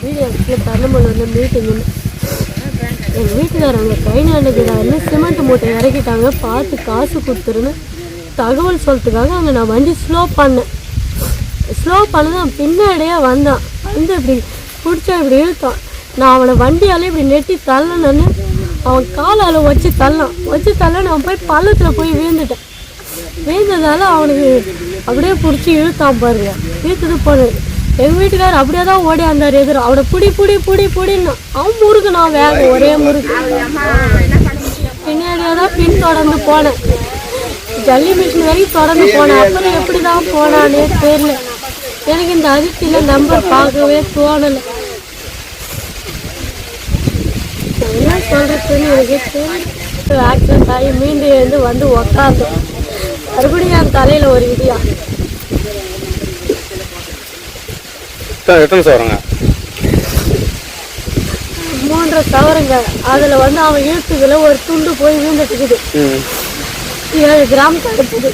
Video தரமல் வந்து மீட்டிங்னு எங்கள் வீட்டுக்காரங்க கை நாண்டுக்கிறாருன்னு சிமெண்ட் மூட்டை இறக்கிட்டாங்க, பார்த்து காசு கொடுத்துருன்னு தகவல் சொல்கிறதுக்காக அங்கே நான் வண்டி ஸ்லோ பண்ணதான் பின்னாடியே வந்தான். வந்து இப்படி பிடிச்சா இப்படி இழுத்தான். நான் அவனை வண்டியால் இப்படி நெட்டி தள்ளணுன்னு அவன் காலால் வச்சு தள்ள நான் போய் பள்ளத்தில் போய் வீழ்ந்ததால அவனுக்கு அப்படியே பிடிச்சி இழுத்தான் பாருங்க. இழுத்துட்டு போனது எங்கள் வீட்டுக்காரர் அப்படியே தான் ஓடி வந்தார் எதிர. அவனை புடின்னா அவன் முறுக்கு, நான் வேகம் ஒரே முறுக்கு பின்னாடியே தான் பின் தொடர்ந்து போனேன். ஜல்லி மிஷின் வரைக்கும் தொடர்ந்து போனேன். அப்புறம் எப்படி தான் போனானே தெரியல. எனக்கு இந்த அதிர்ச்சியில் நம்பர் பார்க்கவே தோணலை. என்ன சொல்கிறதுன்னு எனக்கு தெரியல. ஆக்சிடென்ட் ஆகி மீண்டும் எழுந்து வந்து உக்காந்தோம். மறுபடியும் என் தலையில் ஒரு இடியா. எத்தனை சவரங்க? 3.5 சவரங்க. அதில் வந்து அவன் இழுத்துக்குள்ள ஒரு துண்டு போய் விழுந்துட்டுக்குது. 7 கிராம் தடுப்புது.